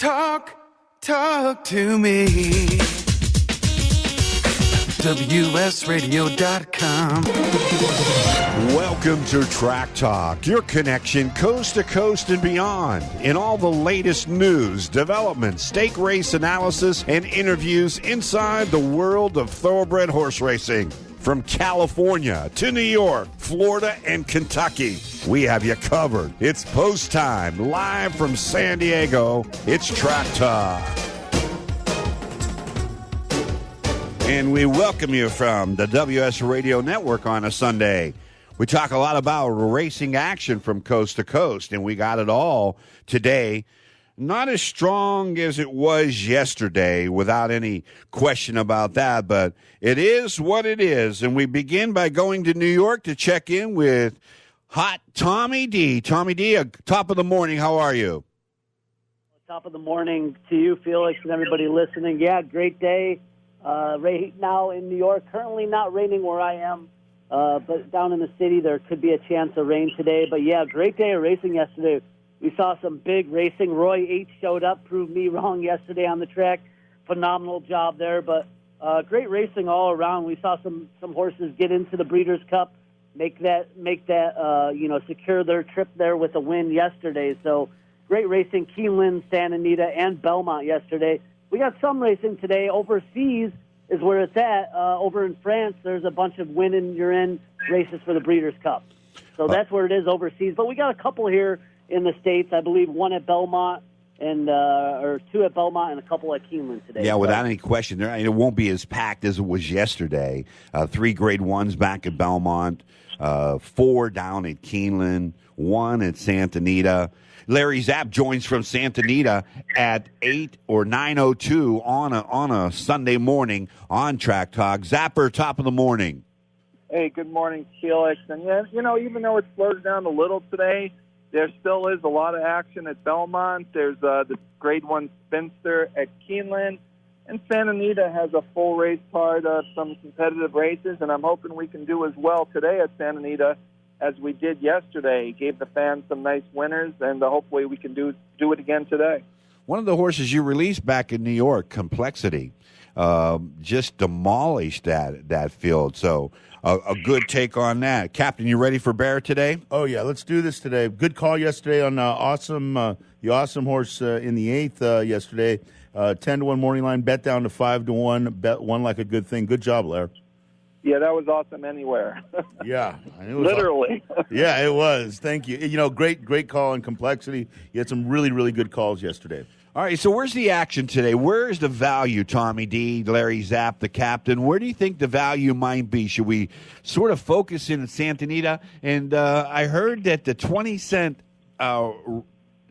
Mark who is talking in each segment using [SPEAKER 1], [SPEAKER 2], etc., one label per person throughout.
[SPEAKER 1] Talk to me. WSRadio.com.
[SPEAKER 2] Welcome to Track Talk, your connection coast to coast and beyond in all the latest news, developments, stake race analysis, and interviews inside the world of thoroughbred horse racing. From California to New York, Florida, and Kentucky, we have you covered. It's post time, live from San Diego. It's Track Talk. And we welcome you from the WS Radio Network on a Sunday. We talk a lot about racing action from coast to coast, and we got it all today. Not as strong as it was yesterday, without any question about that, but it is what it is. And we begin by going to New York to check in with Hot Tommy D. Tommy D, top of the morning, how are you?
[SPEAKER 3] Top of the morning to you, Felix, and everybody listening. Yeah, great day. Right now in New York, currently not raining where I am, but down in the city there could be a chance of rain today. But yeah, great day of racing yesterday. We saw some big racing. Roy H. showed up, proved me wrong yesterday on the track. Phenomenal job there, but great racing all around. We saw some horses get into the Breeders' Cup, make that secure their trip there with a win yesterday. So great racing. Keeneland, Santa Anita, and Belmont yesterday. We got some racing today. Overseas is where it's at. Over in France, there's a bunch of win-and-you're-in races for the Breeders' Cup. So that's where it is overseas. But we got a couple here in the States. I believe one at Belmont or two at Belmont and a couple at Keeneland today.
[SPEAKER 2] Yeah, without any question. It won't be as packed as it was yesterday. 3 grade ones back at Belmont, 4 down at Keeneland, 1 at Santa Anita. Larry Zapp joins from Santa Anita at 8 or 9:02 on a Sunday morning on Track Talk. Zapper, top of the morning.
[SPEAKER 4] Hey, good morning, Felix. And yeah, even though it slowed down a little today, there still is a lot of action at Belmont. There's the Grade 1 Spinster at Keeneland. And Santa Anita has a full race card of some competitive races, and I'm hoping we can do as well today at Santa Anita as we did yesterday. Gave the fans some nice winners, and hopefully we can do it again today.
[SPEAKER 2] One of the horses you released back in New York, Complexity, just demolished that field. So a good take on that. Captain, you ready for Bear today?
[SPEAKER 5] Oh, yeah, let's do this today. Good call yesterday on the awesome horse in the 8th yesterday. 10-1 morning line, bet down to 5-1, bet won like a good thing. Good job, Larry.
[SPEAKER 4] Yeah, that was awesome anywhere.
[SPEAKER 5] Yeah. It was
[SPEAKER 4] literally.
[SPEAKER 5] Yeah, it was. Thank you. Great call on Complexity. You had some really, really good calls yesterday.
[SPEAKER 2] All right, so where's the action today? Where is the value, Tommy D., Larry Zapp, the captain? Where do you think the value might be? Should we sort of focus in at Santa Anita? And I heard that the 20-cent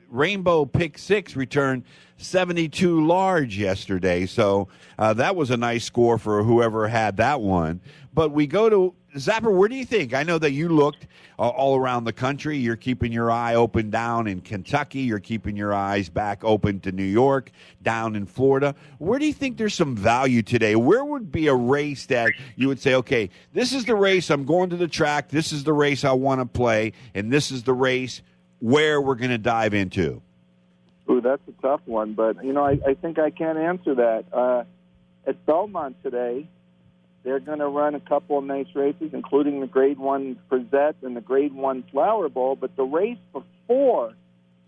[SPEAKER 2] Rainbow Pick 6 returned 72 large yesterday. So that was a nice score for whoever had that one. But we go to Zapper, where do you think? I know that you looked all around the country. You're keeping your eye open down in Kentucky. You're keeping your eyes back open to New York, down in Florida. Where do you think there's some value today? Where would be a race that you would say, okay, this is the race I'm going to the track, this is the race I want to play, and this is the race where we're going to dive into?
[SPEAKER 4] Ooh, that's a tough one, but, I think I can answer that. At Belmont today, they're going to run a couple of nice races, including the Grade 1 Frizette and the Grade 1 Flower Bowl. But the race before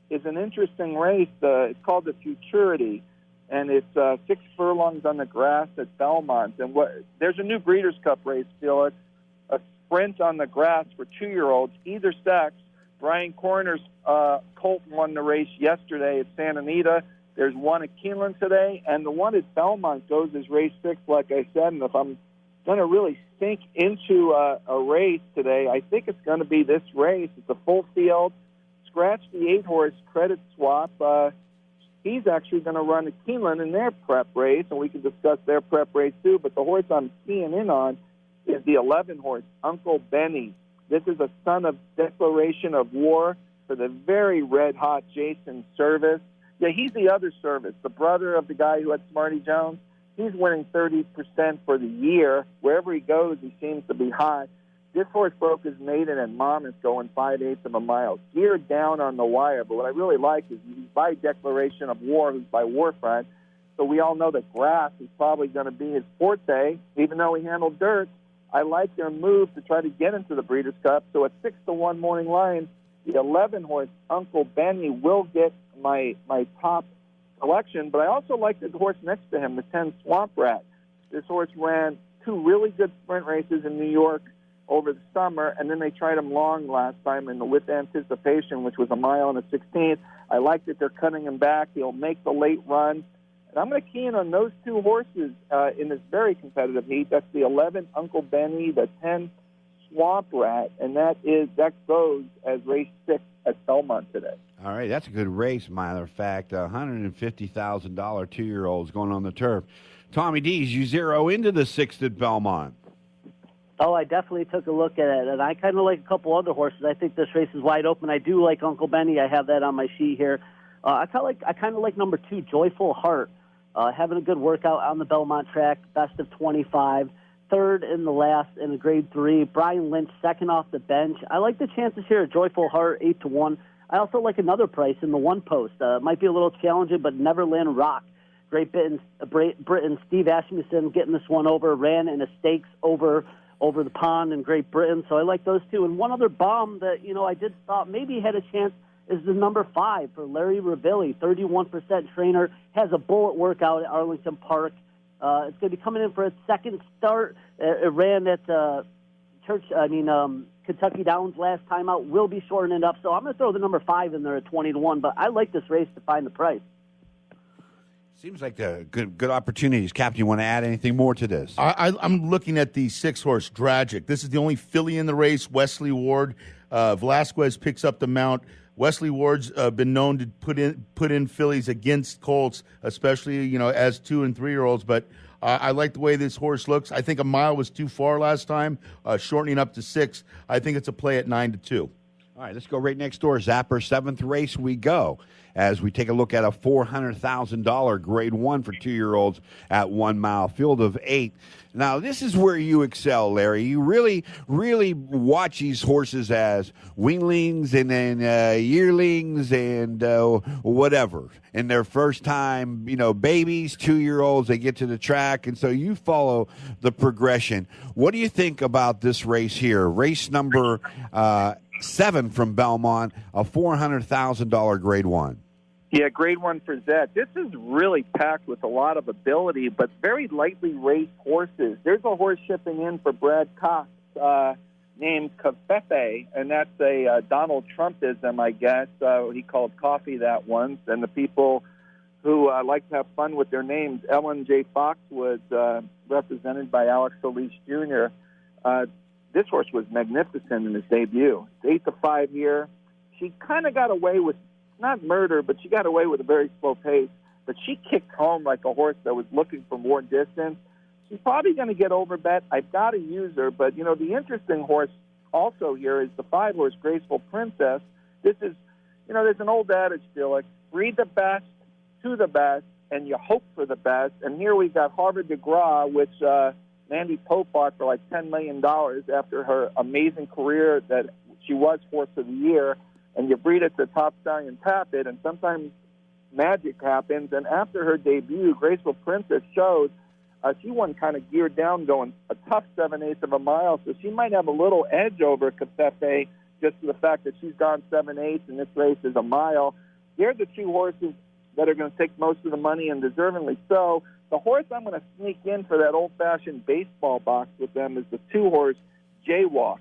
[SPEAKER 4] is an interesting race. It's called the Futurity, and it's 6 furlongs on the grass at Belmont. And there's a new Breeders' Cup race, Felix, a sprint on the grass for 2-year-olds, either sex. Brian Corner's colt won the race yesterday at Santa Anita. There's one at Keeneland today, and the one at Belmont goes as race 6, like I said. And if I'm going to really sink into a race today, I think it's going to be this race. It's a full field. Scratch the 8-horse Credit Swap. He's actually going to run at Keeneland in their prep race, and we can discuss their prep race too. But the horse I'm keying in on is the 11-horse Uncle Benny. This is a son of declaration of war for the very red-hot Jason Service. Yeah, he's the other Service, the brother of the guy who had Smarty Jones. He's winning 30% for the year. Wherever he goes, he seems to be hot. This horse broke his maiden at Monmouth going 5/8 of a mile, geared down on the wire. But what I really like is he's by declaration of war, who's by Warfront. So we all know that grass is probably going to be his forte, even though he handled dirt. I like their move to try to get into the Breeders' Cup. So at 6-1 morning line, the 11 horse Uncle Benny will get my top selection. But I also like the horse next to him, the 10 Swamp Rat. This horse ran 2 really good sprint races in New York over the summer, and then they tried him long last time in the With Anticipation, which was a mile and a 16th. I like that they're cutting him back. He'll make the late run. And I'm going to key in on those 2 horses in this very competitive heat. That's the 11 Uncle Benny, the 10 Swamp Rat, and that goes as race 6 at Belmont today.
[SPEAKER 2] All right, that's a good race, matter of fact. $150,000 2-year-olds going on the turf. Tommy D's, you zero into the 6th at Belmont.
[SPEAKER 3] Oh, I definitely took a look at it, and I kind of like a couple other horses. I think this race is wide open. I do like Uncle Benny. I have that on my sheet here. I kind of like number 2, Joyful Heart, having a good workout on the Belmont track, best of 25, third in the last in the Grade 3. Brian Lynch, second off the bench. I like the chances here. Joyful Heart, 8-1. I also like another price in the 1 post. Might be a little challenging, but Neverland Rock. Great Britain, Steve Asmussen getting this one over, ran in a stakes over the pond in Great Britain. So I like those 2. And one other bomb that, I did thought maybe had a chance is the number 5 for Larry Ravilli, 31% trainer, has a bullet workout at Arlington Park. It's going to be coming in for its second start. It ran at Kentucky Downs last time out. Will be shortening it up. So I'm going to throw the number 5 in there at 20-1. But I like this race to find the price.
[SPEAKER 2] Seems like a good opportunities. Captain, you want to add anything more to this?
[SPEAKER 5] I'm looking at the 6-horse Dragic. This is the only filly in the race. Wesley Ward. Velasquez picks up the mount. Wesley Ward's been known to put in fillies against colts, especially as 2- and 3-year-olds. But I like the way this horse looks. I think a mile was too far last time, shortening up to 6. I think it's a play at 9-2.
[SPEAKER 2] All right, let's go right next door. Zapper, 7th race we go as we take a look at a $400,000 Grade 1 for 2-year-olds at 1 mile, field of 8. Now, this is where you excel, Larry. You really, really watch these horses as weanlings and then yearlings and whatever. In their first time, babies, 2-year-olds, they get to the track, and so you follow the progression. What do you think about this race here? Race number 7 from Belmont, a $400,000 Grade 1.
[SPEAKER 4] Yeah, Grade 1 for Zet. This is really packed with a lot of ability, but very lightly raced horses. There's a horse shipping in for Brad Cox named Cafefe, and that's a Donald Trumpism, I guess. He called coffee that once, and the people who like to have fun with their names, Ellen J. Fox was represented by Alex Solis Jr. This horse was magnificent in his debut. It's 8-5 here. She kind of got away with, not murder, but she got away with a very slow pace. But she kicked home like a horse that was looking for more distance. She's probably going to get overbet. I've got to use her. But, the interesting horse also here is the 5-horse Graceful Princess. This is, there's an old adage still, like, breed the best to the best, and you hope for the best. And here we've got Harvard de Gras, which Mandy Pope bought for like $10 million after her amazing career that she was Horse of the Year. And you breed it to Top Stallion Tap It, and sometimes magic happens. And after her debut, Graceful Princess showed she won kind of geared down going a tough 7/8 of a mile. So she might have a little edge over Cafefe just for the fact that she's gone 7/8 and this race is a mile. They're the 2 horses that are going to take most of the money, and deservingly so. The horse I'm going to sneak in for that old-fashioned baseball box with them is the 2-horse Jaywalk.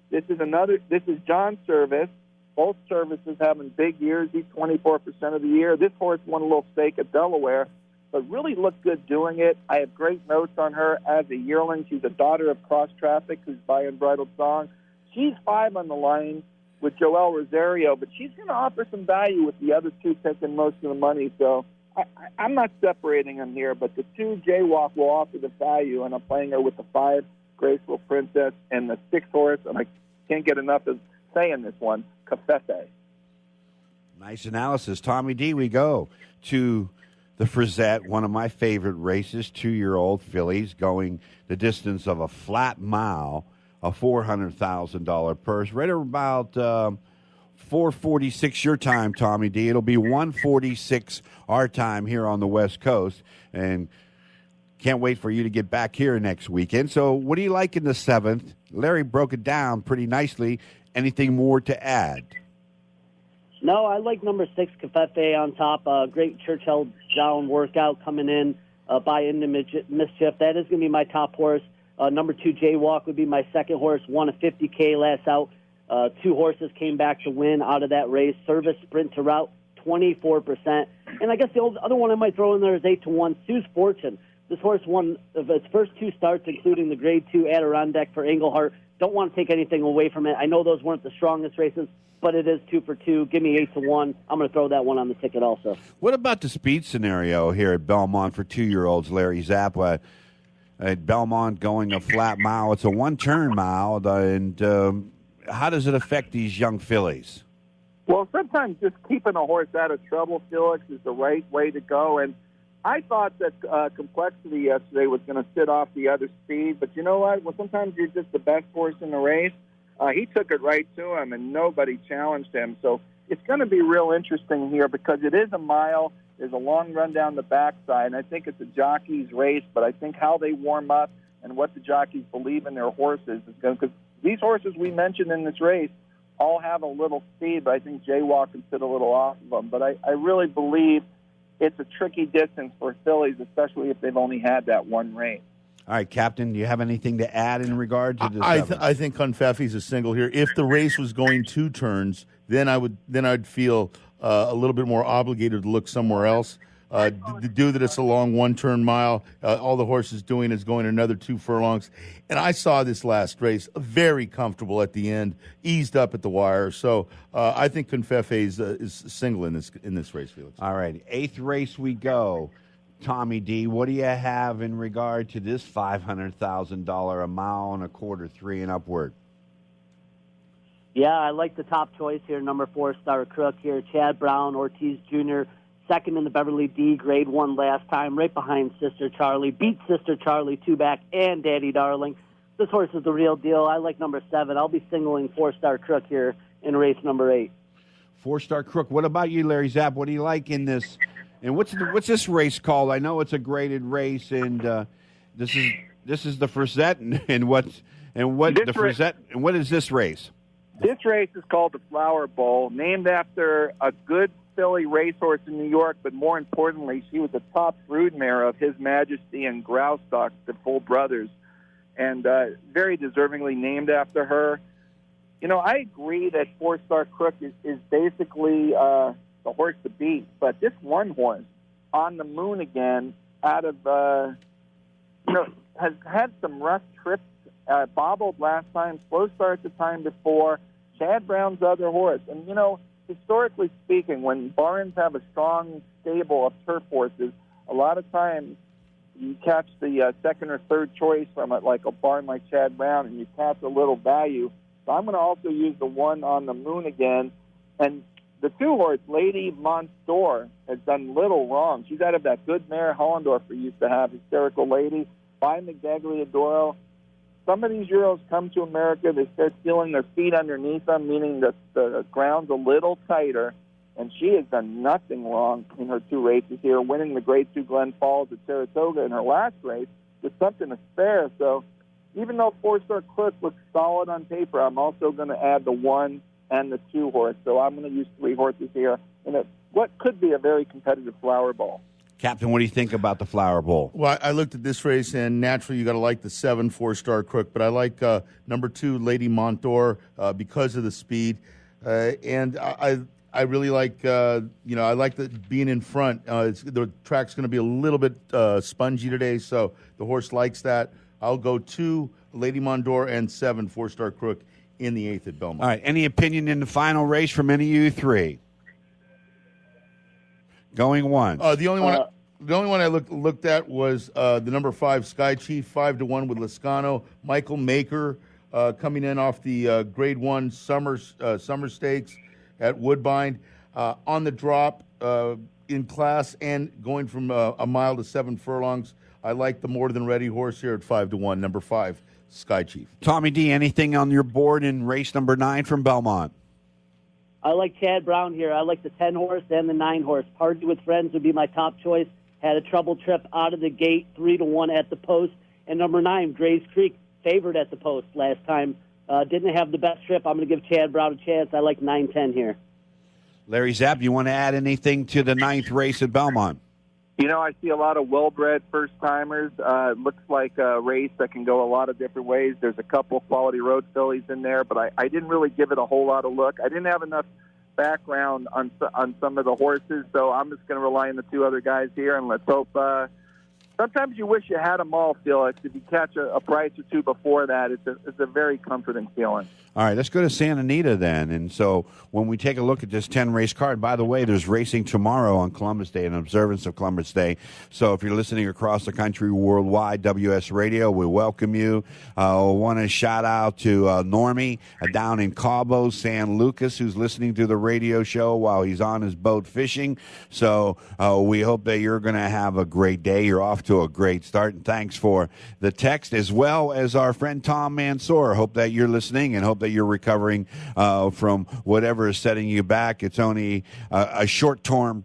[SPEAKER 4] This is John Service. Both services having big years. He's 24% of the year. This horse won a little stake at Delaware, but really looked good doing it. I have great notes on her as a yearling. She's a daughter of Cross Traffic, who's by Unbridled Song. She's 5 on the line with Joel Rosario, but she's going to offer some value with the other 2 taking most of the money. So I'm not separating them here, but the 2 Jaywalk will offer the value, and I'm playing her with the 5 Graceful Princess and the 6-horse, and I can't get enough of saying this one, Cafefe.
[SPEAKER 2] Nice analysis. Tommy D, we go to the Frizette, one of my favorite races, 2-year-old fillies going the distance of a flat mile a $400,000 purse. Right about 4:46 your time, Tommy D. It'll be 1:46 our time here on the West Coast, and can't wait for you to get back here next weekend. So what do you like in the 7th? Larry broke it down pretty nicely. Anything more to add?
[SPEAKER 3] No, I like number 6, Covfefe on top. Great Churchill down workout coming in by into Mischief. That is going to be my top horse. Number 2, Jaywalk, would be my second horse. Won a 50K last out. 2 horses came back to win out of that race. Service sprint to route, 24%. And I guess the other one I might throw in there is 8-1, Sue's Fortune. This horse won of its first 2 starts, including the Grade 2 Adirondack for Englehart. Don't want to take anything away from it. I know those weren't the strongest races, but it is 2 for 2. Give me 8-1. I'm going to throw that one on the ticket also.
[SPEAKER 2] What about the speed scenario here at Belmont for 2-year-olds, Larry Zappa? At Belmont going a flat mile. It's a one-turn mile, and how does it affect these young fillies?
[SPEAKER 4] Well, sometimes just keeping a horse out of trouble, Felix, is the right way to go. And I thought that Complexity yesterday was going to sit off the other speed, but you know what? Well, sometimes you're just the best horse in the race. He took it right to him, and nobody challenged him. So it's going to be real interesting here because it is a mile. There's a long run down the backside, and I think it's a jockey's race, but I think how they warm up and what the jockeys believe in their horses is going to, because these horses we mentioned in this race all have a little speed, but I think Jaywalk can sit a little off of them. But I really believe it's a tricky distance for fillies, especially if they've only had that one race.
[SPEAKER 2] All right, Captain, do you have anything to add in regard to this?
[SPEAKER 5] I think Confeffi's a single here. If the race was going 2 turns, then I'd feel a little bit more obligated to look somewhere else. To do that, it's a long 1-turn mile. All the horse is doing is going another 2 furlongs. And I saw this last race very comfortable at the end, eased up at the wire. So I think Confeffe is single in this race, Felix.
[SPEAKER 2] All right, 8th race we go. Tommy D, what do you have in regard to this $500,000 a mile and a quarter, 3 and upward?
[SPEAKER 3] Yeah, I like the top choice here, number 4, Star Crook here. Chad Brown, Ortiz Jr., second in the Beverly D, Grade 1 last time, right behind Sister Charlie. Beat Sister Charlie, 2 back, and Daddy Darling. This horse is the real deal. I like number 7. I'll be singling 4-Star Crook here in race number 8.
[SPEAKER 2] 4-Star Crook. What about you, Larry Zapp? What do you like in this? And what's this race called? I know it's a graded race, and this is the Frizette, and what is this race?
[SPEAKER 4] This race is called the Flower Bowl, named after a good filly racehorse in New York, but more importantly, she was the top broodmare of His Majesty and Groustock, the full brothers, and very deservingly named after her. You know, I agree that 4-Star Crook is basically the horse to beat, but this one horse on the moon again, out of has had some rough trips, bobbled last time, slow start the time before. Chad Brown's other horse, and you know, historically speaking, when barns have a strong stable of turf horses, a lot of times you catch the second or third choice from it, like a barn like Chad Brown, and you catch a little value. So I'm going to also use the one on the moon again. And the 2-horse, Lady Monster, has done little wrong. She's out of that good mare Hollendorfer used to have, Hysterical Lady, by McDagliadoro. Some of these Euros come to America, they start feeling their feet underneath them, meaning that the ground's a little tighter, and she has done nothing wrong in her 2 races here, winning the Grade 2 Glen Falls at Saratoga in her last race with something to spare. So even though 4-Star Crook looks solid on paper, I'm also going to add the 1 and the 2 horse. So I'm going to use 3 horses here in what could be a very competitive Flower Bowl.
[SPEAKER 2] Captain, what do you think about the Flower Bowl?
[SPEAKER 5] Well, I looked at this race, and naturally you got to like the 7 4-Star Crook, but I like number 2, Lady Montor, because of the speed. And I really like, I like being in front. The track's going to be a little bit spongy today, so the horse likes that. I'll go 2, Lady Mondor, and 7, 4-Star Crook in the 8th at Belmont.
[SPEAKER 2] All right. Any opinion in the final race from any of you 3? Going once.
[SPEAKER 5] The only one I looked at was the number 5, Sky Chief, 5-1 with Lascano. Michael Maker coming in off the Grade 1 Summer Stakes at Woodbine. On the drop in class and going from a mile to 7 furlongs, I like the more than ready horse here at 5-1. Number 5, Sky Chief.
[SPEAKER 2] Tommy D, anything on your board in race number 9 from Belmont?
[SPEAKER 3] I like Chad Brown here. I like the 10 horse and the 9 horse. Party with Friends would be my top choice. Had a trouble trip out of the gate, 3-1 at the post. And number 9, Grays Creek, favored at the post last time. Didn't have the best trip. I'm going to give Chad Brown a chance. I like 9-10 here.
[SPEAKER 2] Larry Zapp, you want to add anything to the 9th race at Belmont?
[SPEAKER 4] You know, I see a lot of well-bred first-timers. It looks like a race that can go a lot of different ways. There's a couple quality road fillies in there, but I didn't really give it a whole lot of look. I didn't have enough background on some of the horses, so I'm just going to rely on the 2 other guys here, and let's hope. Sometimes you wish you had them all, Felix. If you catch a price or 2 before that, it's a very comforting feeling.
[SPEAKER 2] All right, let's go to Santa Anita then. And so when we take a look at this 10-race card, by the way, there's racing tomorrow on Columbus Day, in observance of Columbus Day. So if you're listening across the country, worldwide, WS Radio, we welcome you. I want to shout out to Normie down in Cabo, San Lucas, who's listening to the radio show while he's on his boat fishing. So we hope that you're going to have a great day. You're off to a great start. And thanks for the text, as well as our friend Tom Mansour. Hope that you're listening and hope that you're recovering from whatever is setting you back. It's only a short-term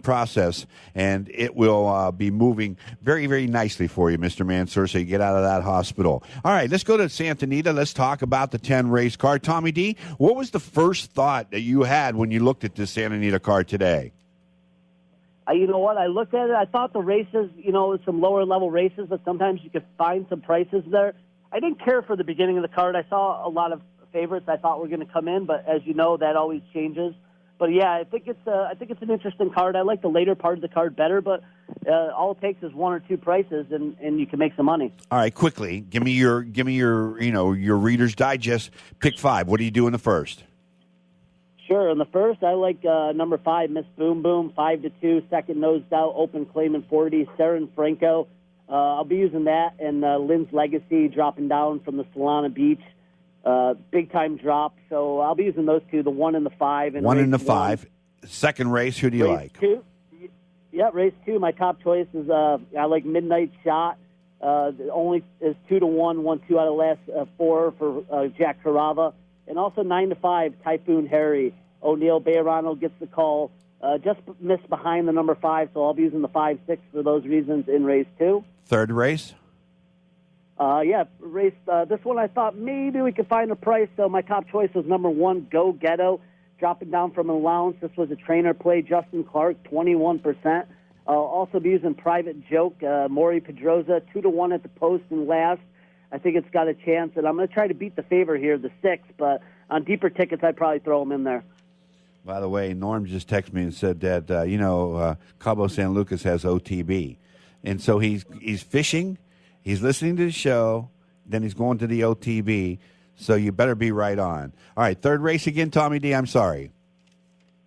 [SPEAKER 2] process, and it will be moving very, very nicely for you, Mr. Mansour, so you get out of that hospital. All right, let's go to Santa Anita. Let's talk about the 10-race card. Tommy D, what was the first thought that you had when you looked at this Santa Anita card today?
[SPEAKER 3] You know what? I looked at it. I thought the races, some lower-level races, but sometimes you could find some prices there. I didn't care for the beginning of the card. I saw a lot of favorites I thought were going to come in, but as you know, that always changes. But yeah, I think it's an interesting card. I like the later part of the card better, but all it takes is 1 or 2 prices, and you can make some money.
[SPEAKER 2] All right, quickly, give me your your Reader's Digest pick 5. What do you do in the first?
[SPEAKER 3] Sure. In the first, I like number 5, Miss Boom Boom, 5-2, second Nosed Out, Open Claimant 40, Saren Franco. I'll be using that, and Lynn's Legacy dropping down from the Solana Beach. Big time drop. So I'll be using those 2, the 1 and the 5. And
[SPEAKER 2] 1 and the 5. Second race, who do you like?
[SPEAKER 3] 2. Yeah, race 2. My top choice is I like Midnight Shot. Only is 2-1, won 2 out of the last 4 for Jack Carava. And also 9-5, Typhoon Harry. O'Neill Bayerano gets the call. Just missed behind the number 5, so I'll be using the 5-6 for those reasons in race 2.
[SPEAKER 2] Third race?
[SPEAKER 3] Race. This one I thought maybe we could find a price, so my top choice was number 1, Go Ghetto, dropping down from an allowance. This was a trainer play, Justin Clark, 21%. I'll also be using Private Joke, Maury Pedroza, 2-1 at the post and last. I think it's got a chance, and I'm going to try to beat the favorite here, the 6, but on deeper tickets, I'd probably throw them in there.
[SPEAKER 2] By the way, Norm just texted me and said that, Cabo San Lucas has OTB. And so he's fishing, he's listening to the show, then he's going to the OTB, so you better be right on. All right, third race again, Tommy D, I'm sorry.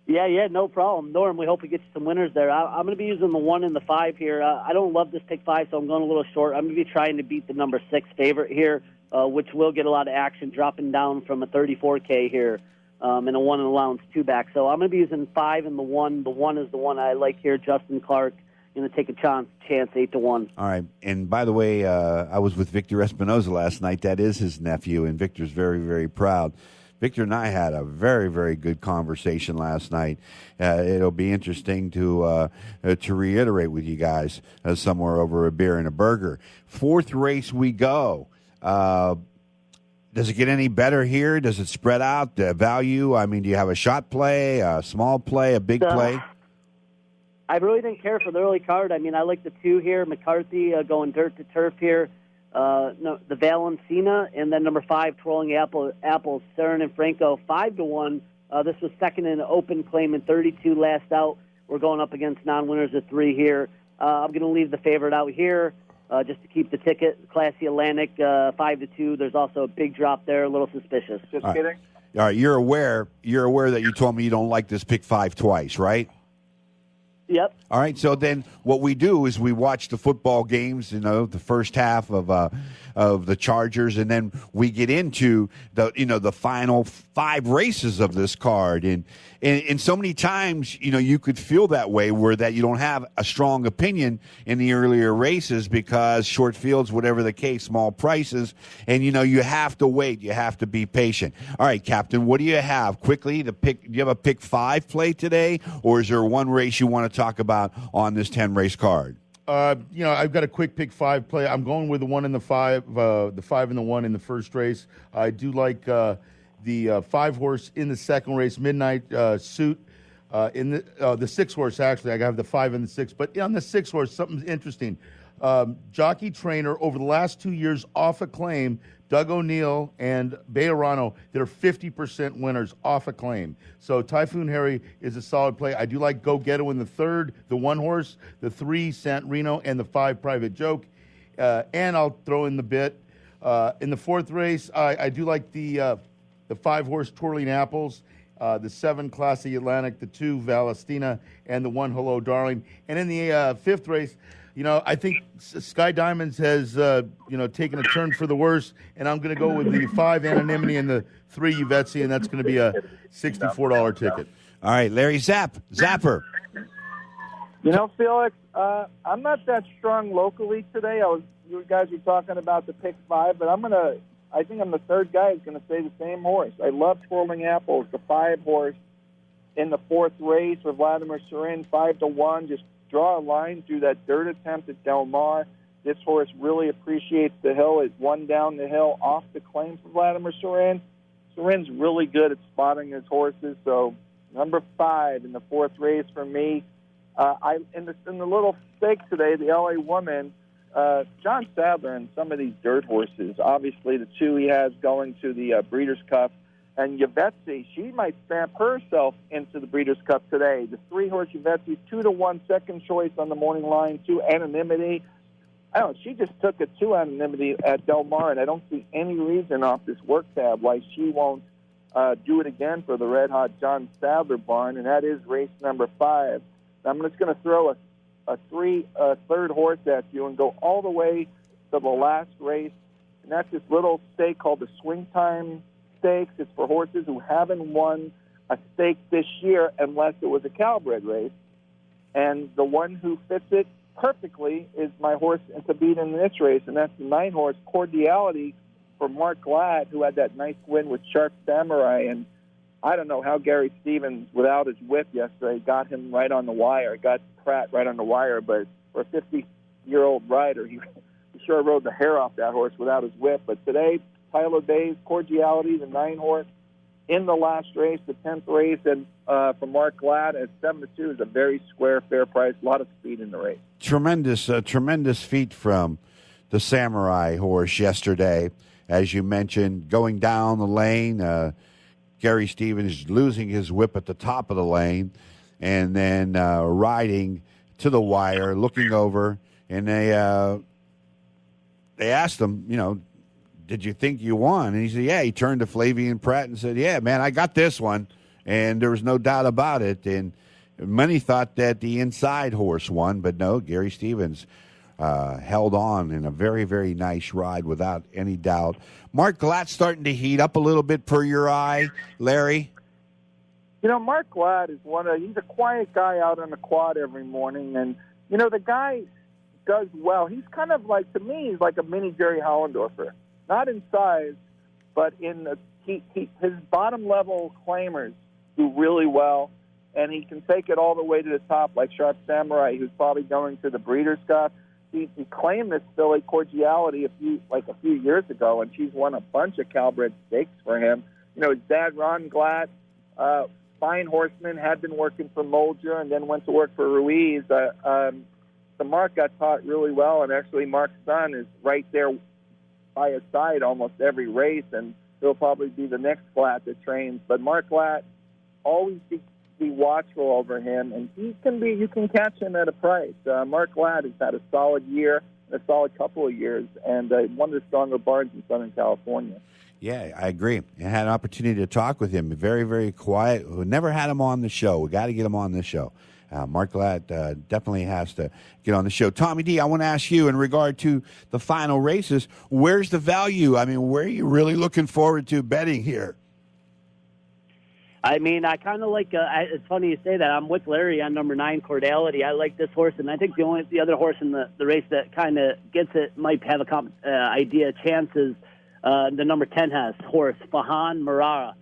[SPEAKER 3] Yeah, no problem. Norm, we hope we get you some winners there. I'm going to be using the 1 and the 5 here. I don't love this pick 5, so I'm going a little short. I'm going to be trying to beat the number 6 favorite here, which will get a lot of action, dropping down from a 34K here and a 1 and allowance 2 back. So I'm going to be using 5 and the 1. The 1 is the one I like here, Justin Clark. Going to take a chance 8-1.
[SPEAKER 2] All right. And by the way, I was with Victor Espinoza last night. That is his nephew, and Victor's very, very proud. Victor and I had a very, very good conversation last night. It'll be interesting to reiterate with you guys somewhere over a beer and a burger. Fourth race we go. Does it get any better here? Does it spread out the value? I mean, do you have a shot play, a small play, a big play?
[SPEAKER 3] I really didn't care for the early card. I mean, I like the 2 here, McCarthy going dirt to turf here. The Valencina, and then number 5, Twirling Apples, Saren and Franco, 5-1. This was second in open claim and 32 last out. We're going up against non-winners at 3 here. I'm going to leave the favorite out here just to keep the ticket. Classy Atlantic, 5-2. There's also a big drop there, a little suspicious.
[SPEAKER 4] Just kidding.
[SPEAKER 2] All right, you're aware that you told me you don't like this pick 5 twice, right?
[SPEAKER 3] Yep.
[SPEAKER 2] All right, so then what we do is we watch the football games, the first half of the Chargers, and then we get into the final 5 races of this card, and so many times you could feel that way, where that you don't have a strong opinion in the earlier races because short fields, whatever the case, small prices, and you have to wait, you have to be patient. All right, Captain, what do you have quickly? Do you have a pick 5 play today, or is there one race you want to talk about on this 10 race card?
[SPEAKER 5] I've got a quick pick 5 play. I'm going with the 1 and the 5, the 5 and the 1 in the first race. I do like the 5 horse in the second race, Midnight Suit. In the 6 horse, actually, I have the 5 and the 6. But on the 6 horse, something interesting. Jockey trainer over the last 2 years off a claim, Doug O'Neill and Bejarano, they're 50% winners off a claim. So Typhoon Harry is a solid play. I do like Go Ghetto in the 3rd, the 1 horse, the 3 Sant Reno, and the 5 Private Joke. And I'll throw in the bit. In the 4th race, I do like the 5 horse Twirling Apples, the 7 Classy Atlantic, the 2 Valestina, and the 1 Hello Darling. And in the 5th race, I think Sky Diamonds has, taken a turn for the worse, and I'm going to go with the 5 Anonymity and the 3 Uvetzi, and that's going to be a $64 ticket.
[SPEAKER 2] All right, Larry Zapper.
[SPEAKER 4] Felix, I'm not that strong locally today. You guys were talking about the pick 5, but I think I'm the 3rd guy who's going to say the same horse. I love Twirling Apples, the 5 horse in the 4th race for Vladimir Surin, 5-1. Just draw a line through that dirt attempt at Del Mar. This horse really appreciates the hill. It won down the hill off the claim for Vladimir Surin. Surin's really good at spotting his horses. So number 5 in the 4th race for me. In the little stake today, the LA Woman, John Sadler and some of these dirt horses. Obviously, the 2 he has going to the Breeders' Cup. And Uvetzi, she might stamp herself into the Breeders' Cup today. The 3 horse Uvetzi, 2-1 second choice on the morning line, 2 Anonymity. I don't know, she just took a 2 Anonymity at Del Mar, and I don't see any reason off this work tab why she won't do it again for the Red Hot John Sadler barn, and that is race number 5. I'm just going to throw a 3rd horse at you and go all the way to the last race, and that's this little stake called the Swing Time Stakes. It's for horses who haven't won a stake this year unless it was a Calbred race. And the one who fits it perfectly is my horse to beat in this race, and that's the 9 horse Cordiality for Mark Glad, who had that nice win with Sharp Samurai. And I don't know how Gary Stevens, without his whip yesterday, got him right on the wire, got Pratt right on the wire. But for a 50-year-old rider, he sure rode the hair off that horse without his whip. But today, Tyler Bay's Cordiality, the 9 horse, in the last race, the 10th race, and for Mark Glad at 7-2 is a very square, fair price. A lot of speed in the race.
[SPEAKER 2] Tremendous feat from the Samurai horse yesterday, as you mentioned, going down the lane. Gary Stevens losing his whip at the top of the lane, and then riding to the wire, looking over, and they asked him, did you think you won? And he said, yeah. He turned to Flavian Pratt and said, yeah, man, I got this one. And there was no doubt about it. And many thought that the inside horse won, but no, Gary Stevens held on in a very, very nice ride without any doubt. Mark Glatt starting to heat up a little bit per your eye, Larry.
[SPEAKER 4] Mark Glad is he's a quiet guy out on the quad every morning. And, the guy does well. He's kind of like, to me, he's like a mini Jerry Hollendorfer. Not in size, but in his bottom-level claimers do really well, and he can take it all the way to the top, like Sharp Samurai, who's probably going to the Breeders' Cup. He claimed this filly Cordiality a few years ago, and she's won a bunch of Calbred stakes for him. His dad, Ron Glatt, fine horseman, had been working for Molger and then went to work for Ruiz. The Mark got taught really well, and actually Mark's son is right there by his side almost every race, and he'll probably be the next Glatt that trains. But Mark Glatt, always be watchful over him, and you can catch him at a price. Mark Glatt has had a solid year, a solid couple of years, and one of the stronger barns in Southern California.
[SPEAKER 2] Yeah, I agree. I had an opportunity to talk with him. Very, very quiet. We never had him on the show. We got to get him on this show. Mark Glatt definitely has to get on the show. Tommy D, I want to ask you in regard to the final races, where's the value? I mean, where are you really looking forward to betting here?
[SPEAKER 3] I mean, I kind of like. It's funny you say that. I'm with Larry on number 9, Cordality. I like this horse, and I think the other horse in the race that kind of gets it might have a chances. The number 10 horse, Fahan Marara.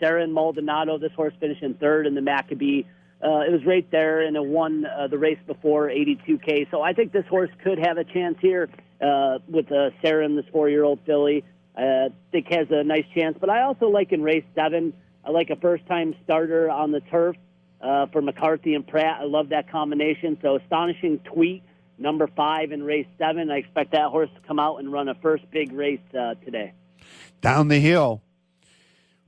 [SPEAKER 3] Saren Maldonado. This horse finished in 3rd in the Maccabee. It was right there, and it won the race before, 82K. So I think this horse could have a chance here with Saren, this 4-year-old filly. I think has a nice chance. But I also like in race 7. I like a first-time starter on the turf for McCarthy and Pratt. I love that combination. So Astonishing Tweet, number 5 in race 7. I expect that horse to come out and run a first big race today.
[SPEAKER 2] Down the hill,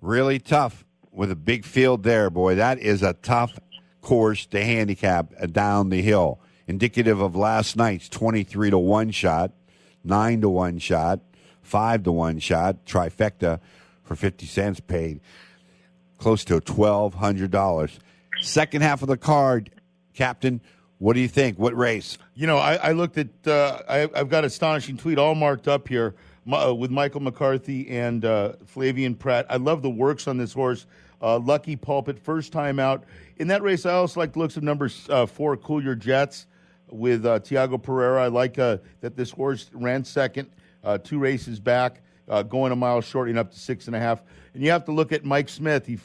[SPEAKER 2] really tough with a big field there, boy. That is a tough course to handicap down the hill. Indicative of last night's 23-1 shot, 9-1 shot, 5-1 shot, trifecta for 50 cents paid. Close to $1,200. Second half of the card, Captain, what do you think? What race?
[SPEAKER 5] You know, I looked at, I've got Astonishing Tweet all marked up here with Michael McCarthy and Flavian Pratt. I love the works on this horse. Lucky Pulpit, first time out. In that race, I also like the looks of number 4, Cool Your Jets, with Tiago Pereira. I like that this horse ran second, 2 races back. Going a mile short and up to 6.5. And you have to look at Mike Smith. He's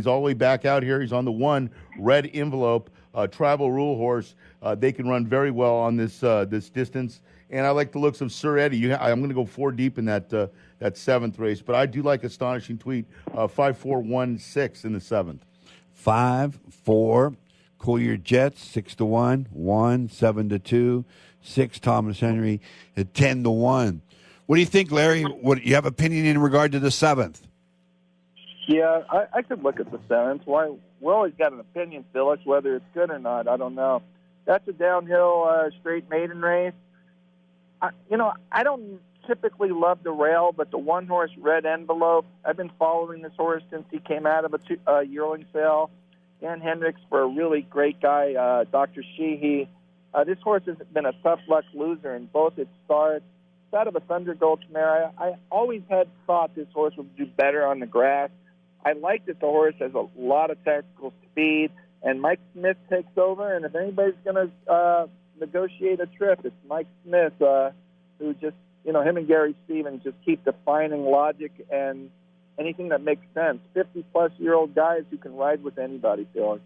[SPEAKER 5] all the way back out here. He's on the 1 Red Envelope, Tribal Rule horse. They can run very well on this distance. And I like the looks of Sir Eddie. I'm going to go 4 deep in that 7th race. But I do like Astonishing Tweet, 5-4-1-6 in the 7th.
[SPEAKER 2] 5-4, Cool Your Jets, 6-1, 1, 7-2, 6, Thomas Henry at 10-1. What do you think, Larry? What you have opinion in regard to the 7th?
[SPEAKER 4] Yeah, I could look at the 7th. Why? We always got an opinion, Phyllis, whether it's good or not. I don't know. That's a downhill straight maiden race. I don't typically love the rail, but the 1-horse Red Envelope, I've been following this horse since he came out of a yearling sale. Dan Hendricks, for a really great guy, Dr. Sheehy. This horse has been a tough luck loser in both its starts. Out of a Thunder Gold Chimera, I always had thought this horse would do better on the grass. I like that the horse has a lot of tactical speed, and Mike Smith takes over, and if anybody's going to negotiate a trip, it's Mike Smith, who just, him and Gary Stevens just keep defining logic and anything that makes sense. 50-plus-year-old guys who can ride with anybody, Felix.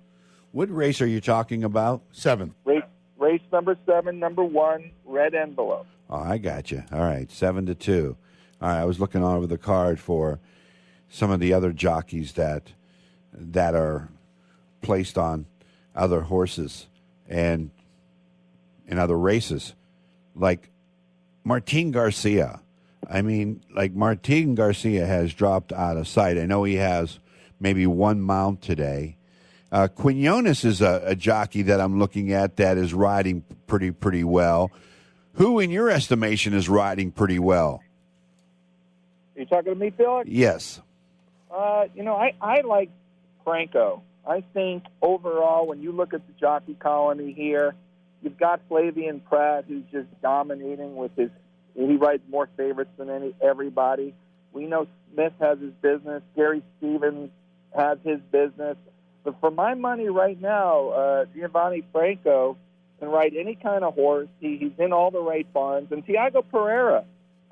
[SPEAKER 2] What race are you talking about?
[SPEAKER 5] 7th.
[SPEAKER 4] Race number 7, number 1, Red Envelope.
[SPEAKER 2] Oh, I got you. All right, 7-2. All right, I was looking all over the card for some of the other jockeys that are placed on other horses and in other races, like Martin Garcia. I mean, like Martin Garcia has dropped out of sight. I know he has maybe 1 mount today. Quinones is a jockey that I'm looking at that is riding pretty well. Who, in your estimation, is riding pretty well?
[SPEAKER 4] Are you talking to me, Felix?
[SPEAKER 2] Yes.
[SPEAKER 4] I like Franco. I think overall, when you look at the jockey colony here, you've got Flavian Pratt, who's just dominating with he rides more favorites than everybody. We know Smith has his business. Gary Stevens has his business. But for my money right now, Giovanni Franco can ride any kind of horse. He's in all the right barns. And Tiago Pereira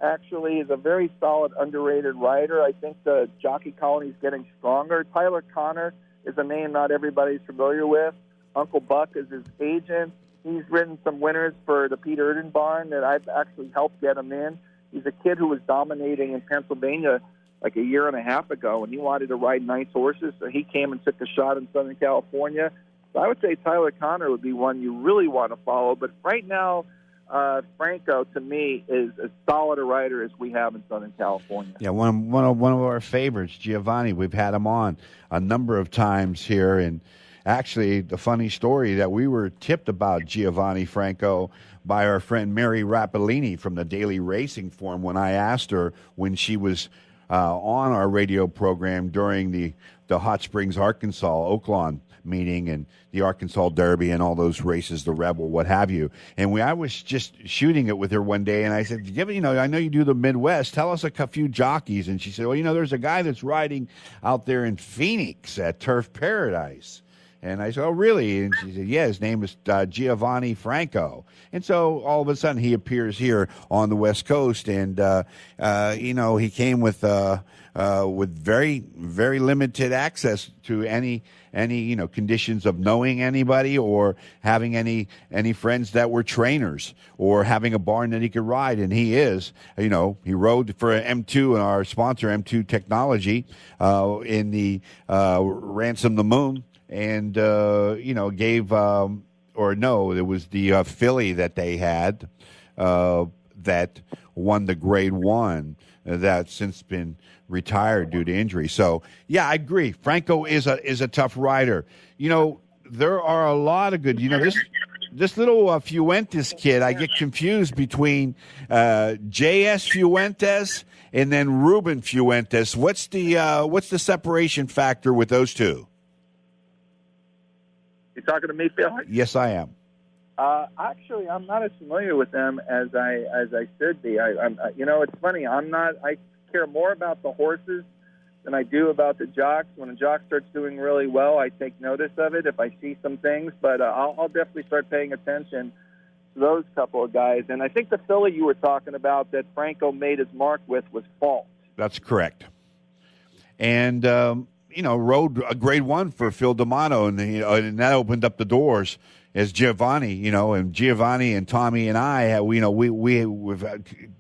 [SPEAKER 4] actually is a very solid, underrated rider. I think the jockey colony is getting stronger. Tyler Connor is a name not everybody's familiar with. Uncle Buck is his agent. He's ridden some winners for the Pete Erden barn that I've actually helped get him in. He's a kid who was dominating in Pennsylvania like a year and a half ago, and he wanted to ride nice horses, so he came and took a shot in Southern California. So I would say Tyler Connor would be one you really want to follow. But right now, Franco, to me, is as solid a rider as we have in Southern California.
[SPEAKER 2] Yeah, one of our favorites, Giovanni. We've had him on a number of times here, and actually, the funny story that we were tipped about Giovanni Franco by our friend Mary Rappolini from the Daily Racing Form when I asked her when she was on our radio program during the Hot Springs, Arkansas, Oaklawn meeting and the Arkansas Derby and all those races, the Rebel, what have you. And I was just shooting it with her one day, and I said, I know you do the Midwest. Tell us a few jockeys. And she said, well, there's a guy that's riding out there in Phoenix at Turf Paradise. And I said, oh, really? And she said, yeah, his name is Giovanni Franco. And so all of a sudden he appears here on the West Coast, and, he came with very, very limited access to any conditions of knowing anybody or having any friends that were trainers or having a barn that he could ride. And he he rode for M2 and our sponsor, M2 Technology, in the Ransom the Moon. And, gave, it was the filly that they had that won the Grade 1 that's since been retired due to injury. So, yeah, I agree. Franco is a tough rider. There are a lot of good, this little Fuentes kid, I get confused between J.S. Fuentes and then Ruben Fuentes. What's the separation factor with those two?
[SPEAKER 4] You talking to me, Phil?
[SPEAKER 2] Yes, I am.
[SPEAKER 4] Actually, I'm not as familiar with them as I should be. It's funny. I care more about the horses than I do about the jocks. When a jock starts doing really well, I take notice of it if I see some things. But I'll definitely start paying attention to those couple of guys. And I think the filly you were talking about that Franco made his mark with was Fault.
[SPEAKER 2] That's correct. And rode a Grade 1 for Phil D'Amato, and that opened up the doors as Giovanni, and Giovanni and Tommy and I, we've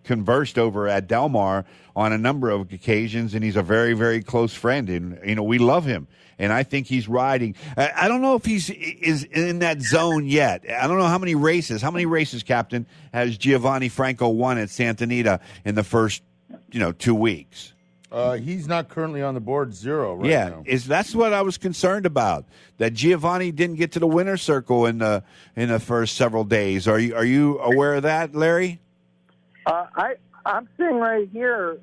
[SPEAKER 2] conversed over at Del Mar on a number of occasions, and he's a very, very close friend, and, we love him. And I think he's riding. I don't know if is in that zone yet. I don't know how many races, Captain, has Giovanni Franco won at Santa Anita in the first, 2 weeks?
[SPEAKER 5] He's not currently on the board, 0 right now.
[SPEAKER 2] Yeah, that's what I was concerned about. That Giovanni didn't get to the winner's circle in the first several days. Are you aware of that, Larry?
[SPEAKER 4] I'm seeing right here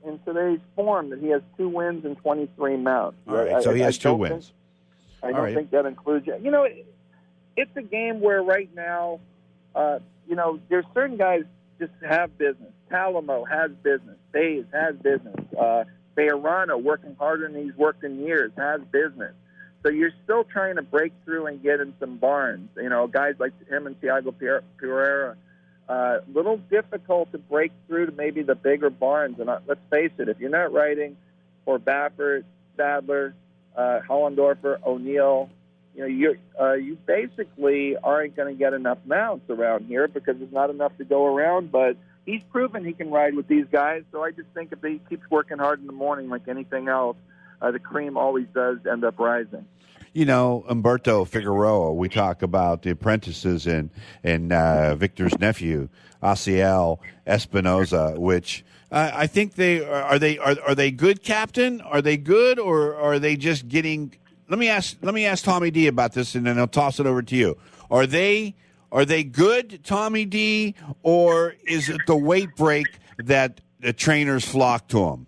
[SPEAKER 4] in today's form that he has 2 wins and 23 mounts.
[SPEAKER 2] All right, so he has 2 wins.
[SPEAKER 4] I don't think that includes you. It's a game where right now, there's certain guys just have business. Talamo has business. Bays has business. Bejarano, working harder than he's worked in years, has business. So you're still trying to break through and get in some barns. Guys like him and Tiago Pereira, little difficult to break through to maybe the bigger barns. And let's face it, if you're not riding for Baffert, Sadler, Hollendorfer, O'Neill, you basically aren't going to get enough mounts around here because there's not enough to go around. But he's proven he can ride with these guys, so I just think if he keeps working hard in the morning like anything else, the cream always does end up rising.
[SPEAKER 2] Umberto Figueroa, we talk about the apprentices and Victor's nephew, Asiel Espinoza, which I think are they good, Captain? Are they good, or are they just getting? Let me ask Tommy D about this, and then I'll toss it over to you. Are they good, Tommy D, or is it the weight break that the trainers flock to him?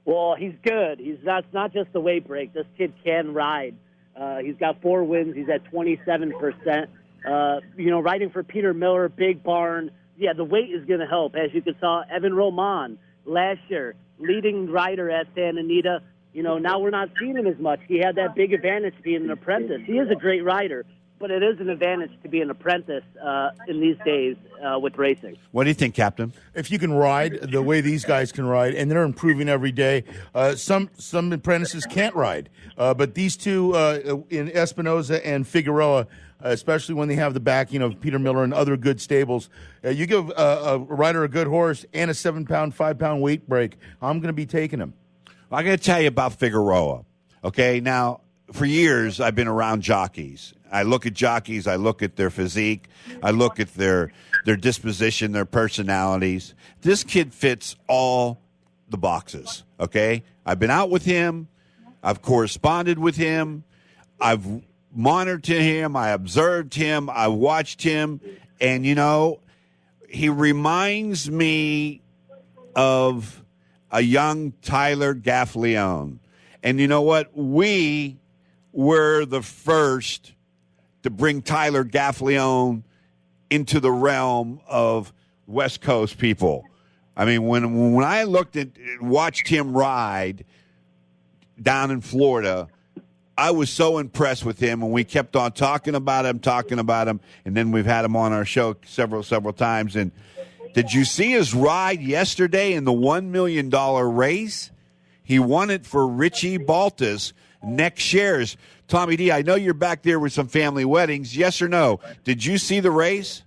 [SPEAKER 3] Well, he's good. It's not just the weight break. This kid can ride. He's got 4 wins. He's at 27%. Riding for Peter Miller, big barn. Yeah, the weight is going to help. As you saw, Evan Roman last year, leading rider at Santa Anita. Now we're not seeing him as much. He had that big advantage being an apprentice. He is a great rider, but it is an advantage to be an apprentice in these days with racing.
[SPEAKER 2] What do you think, Captain?
[SPEAKER 5] If you can ride the way these guys can ride, and they're improving every day, some apprentices can't ride. But these two, in Espinoza and Figueroa, especially when they have the backing of Peter Miller and other good stables, you give a rider a good horse and a 7-pound, 5-pound weight break, I'm going to be taking him.
[SPEAKER 2] I got to tell you about Figueroa. Okay, now, for years I've been around jockeys. I look at jockeys, I look at their physique, I look at their disposition, their personalities. This kid fits all the boxes, okay? I've been out with him. I've corresponded with him. I've monitored him. I observed him. I watched him. And, he reminds me of a young Tyler Gaffalione. And you know what? We were the first to bring Tyler Gaffalione into the realm of West Coast people. I mean, when I watched him ride down in Florida, I was so impressed with him, and we kept on talking about him, and then we've had him on our show several times. And did you see his ride yesterday in the $1 million race? He won it for Richie Baltas, Next Shares. Tommy D, I know you're back there with some family weddings. Yes or no? Did you see the race?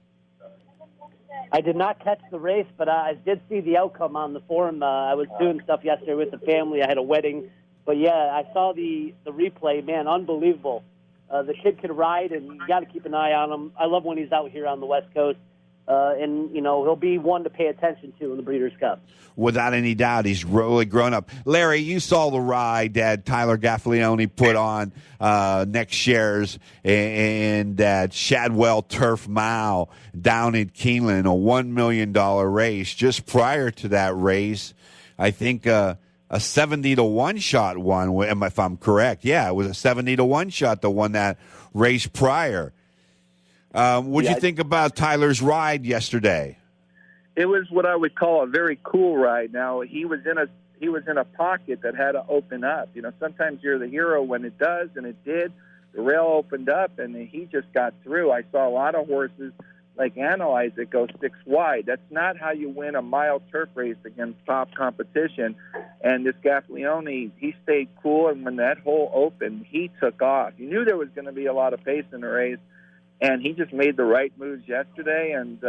[SPEAKER 3] I did not catch the race, but I did see the outcome on the forum. I was doing stuff yesterday with the family. I had a wedding. But, yeah, I saw the replay. Man, unbelievable. The kid could ride, and you got to keep an eye on him. I love when he's out here on the West Coast. And, you know, he'll be one to pay attention to in the Breeders' Cup. Without
[SPEAKER 2] any doubt, he's really grown up. Larry, you saw the ride that Tyler Gaffalione put on Next Shares and Shadwell Turf Mile down in Keeneland, a $1 million race. Just prior to that race, I think a 70-1 shot won, if I'm correct. Yeah, it was a 70-1 shot that won that race prior. What'd you think about Tyler's ride yesterday?
[SPEAKER 4] It was what I would call a very cool ride. Now he was in a pocket that had to open up. You know, sometimes you're the hero when it does, and it did. The rail opened up, and he just got through. I saw a lot of horses like Analyze that go 6 wide. That's not how you win a mile turf race against top competition. And this Gaffalione, he stayed cool, and when that hole opened, he took off. You knew there was going to be a lot of pace in the race. And he just made the right moves yesterday. And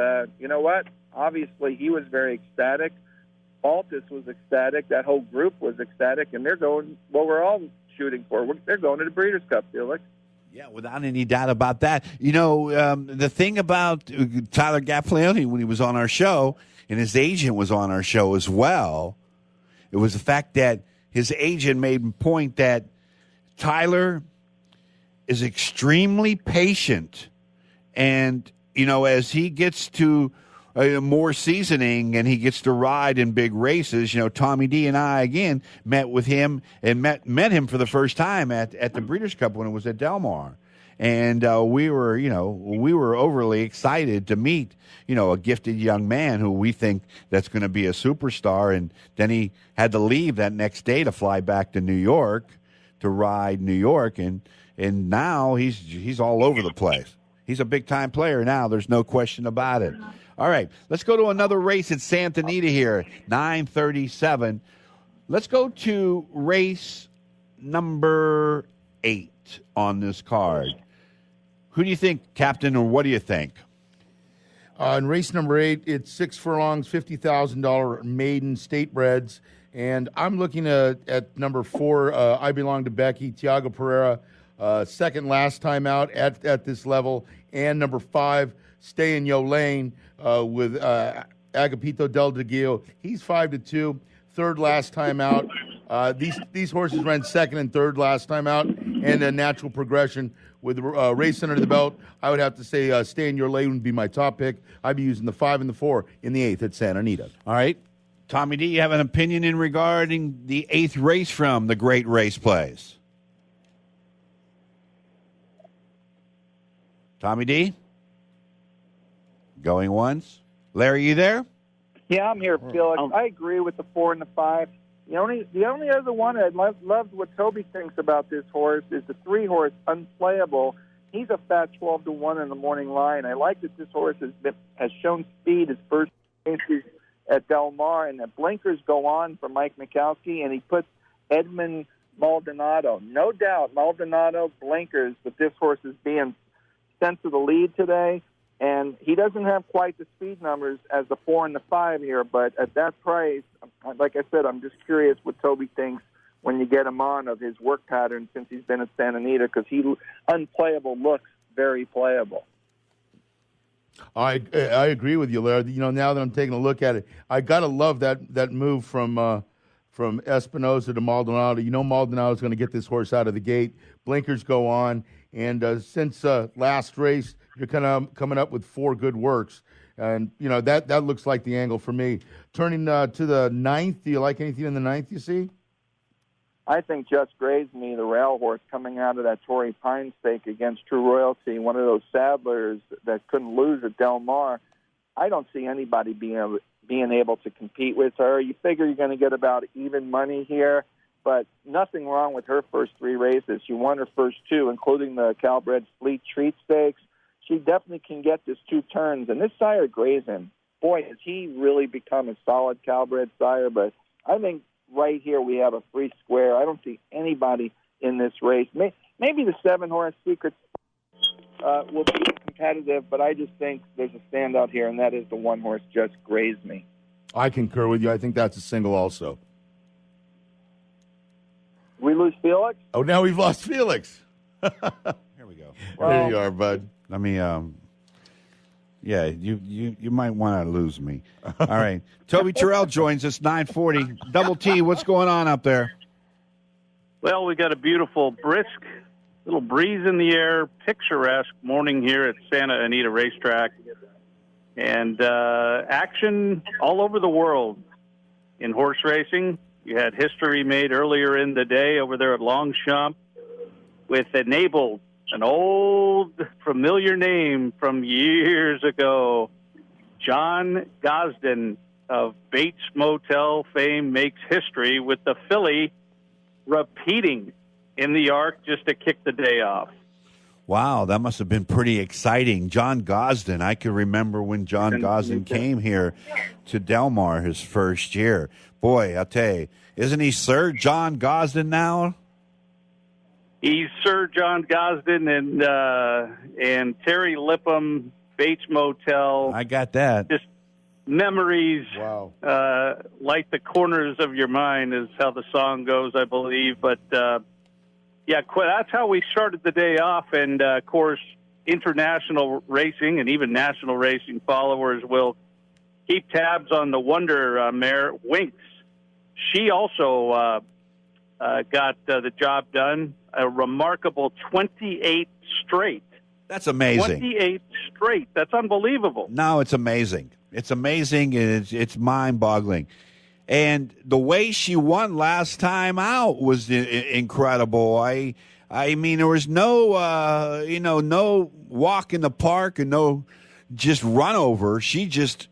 [SPEAKER 4] you know what? Obviously, he was very ecstatic. Baltus was ecstatic. That whole group was ecstatic. And they're going what we're all shooting for. They're going to the Breeders' Cup, Felix.
[SPEAKER 2] Yeah, without any doubt about that. You know, the thing about Tyler Gaffalione when he was on our show, and his agent was on our show as well, it was the fact that his agent made a point that Tyler is extremely patient. And, you know, as he gets to more seasoning and he gets to ride in big races, you know, Tommy D and I, again, met with him and met him for the first time at the Breeders' Cup when it was at Del Mar. And we were overly excited to meet, you know, a gifted young man who we think that's going to be a superstar. And then he had to leave that next day to fly back to New York to ride New York. And now he's all over the place. He's a big-time player now. There's no question about it. All right, let's go to another race at Santa Anita here, 9:37. Let's go to race number 8 on this card. Who do you think, Captain, or what do you think?
[SPEAKER 5] In race number 8, it's 6 furlongs, $50,000 maiden state breds. And I'm looking at number 4, I Belong to Becky, Tiago Pereira. Second last time out at this level, and number 5, Stay in Yo Lane with Agapito Del Deguio. He's 5-2. Third last time out. These horses ran second and third last time out, and a natural progression with race under the belt. I would have to say Stay in Your Lane would be my top pick. I'd be using the 5 and the 4 in the 8th at Santa Anita.
[SPEAKER 2] All right. Tommy D, you have an opinion in regarding the 8th race from the Great Race Place? Tommy D? Going once. Larry, you there?
[SPEAKER 4] Yeah, I'm here, Felix. I agree with the 4 and the 5. The only other one I loved what Toby thinks about this horse is the 3 horse Unplayable. He's a fat 12-1 in the morning line. I like that this horse has shown speed his first races at Del Mar, and the blinkers go on for Mike Mikowski, and he puts Edmund Maldonado. No doubt, Maldonado blinkers, but this horse is being sent to the lead today, and he doesn't have quite the speed numbers as the 4 and the 5 here, but at that price, like I said, I'm just curious what Toby thinks when you get him on of his work pattern since he's been at Santa Anita, because Unplayable looks very playable.
[SPEAKER 5] I agree with you, Larry. You know, now that I'm taking a look at it, I gotta love that move from Espinosa to Maldonado. You know, Maldonado's going to get this horse out of the gate. Blinkers go on. And since last race, you're kind of coming up with 4 good works. And, that looks like the angle for me. Turning to the ninth, do you like anything in the ninth you see?
[SPEAKER 4] I think Just Graze Me, the rail horse, coming out of that Torrey Pine stake against True Royalty, one of those saddlers that couldn't lose at Del Mar. I don't see anybody being able to compete with her. You figure you're going to get about even money here, but nothing wrong with her first 3 races. She won her first 2, including the Calbred Fleet Treat Stakes. She definitely can get this 2 turns. And this sire, Grazen, boy, has he really become a solid Calbred sire. But I think right here we have a free square. I don't see anybody in this race. Maybe the 7-horse Secret will be competitive, but I just think there's a standout here, and that is the 1-horse Just Graze Me.
[SPEAKER 5] I concur with you. I think that's a single also.
[SPEAKER 4] We lose Felix?
[SPEAKER 5] Oh, now we've lost Felix.
[SPEAKER 2] Here we go.
[SPEAKER 5] There you are, bud.
[SPEAKER 2] Let me. Yeah, you might want to lose me. All right, Toby Terrell joins us 9:40. Double T, what's going on up there?
[SPEAKER 6] Well, we got a beautiful, brisk, little breeze in the air, picturesque morning here at Santa Anita Racetrack, and action all over the world in horse racing. You had history made earlier in the day over there at Longchamp with Enabled, an old familiar name from years ago. John Gosden of Bates Motel fame makes history with the filly repeating in the Arc just to kick the day off.
[SPEAKER 2] Wow, that must have been pretty exciting. John Gosden, I can remember when John Gosden came here to Del Mar his first year. Boy, I'll tell you, isn't he Sir John Gosden now?
[SPEAKER 6] He's Sir John Gosden and Terry Lipham, Bates Motel.
[SPEAKER 2] I got that.
[SPEAKER 6] Just memories.
[SPEAKER 5] Wow.
[SPEAKER 6] Like the corners of your mind is how the song goes, I believe. But, that's how we started the day off. And, of course, international racing and even national racing followers will keep tabs on the wonder mare, Winx. She also got the job done. A remarkable 28 straight.
[SPEAKER 2] That's amazing.
[SPEAKER 6] 28 straight. That's unbelievable.
[SPEAKER 2] No, it's amazing. It's amazing, and it's mind-boggling. And the way she won last time out was incredible. I mean, there was no, no walk in the park and no just run over. She just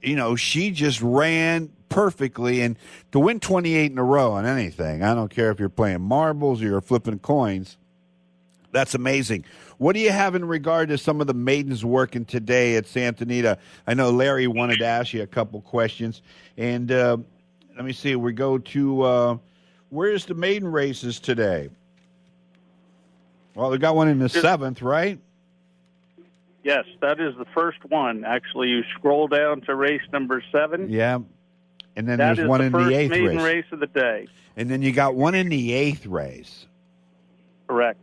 [SPEAKER 2] ran perfectly. And to win 28 in a row on anything, I don't care if you're playing marbles or you're flipping coins, that's amazing. What do you have in regard to some of the maidens working today at Santa Anita? I know Larry wanted to ask you a couple questions. And let me see. We go to where's the maiden races today? Well, we got one in the 7th, right?
[SPEAKER 6] Yes, that is the first one. Actually, you scroll down to race number 7.
[SPEAKER 2] Yeah. And then
[SPEAKER 6] that
[SPEAKER 2] there's one in the 8th
[SPEAKER 6] maiden
[SPEAKER 2] race.
[SPEAKER 6] race of the day.
[SPEAKER 2] And then you got one in the 8th race.
[SPEAKER 6] Correct.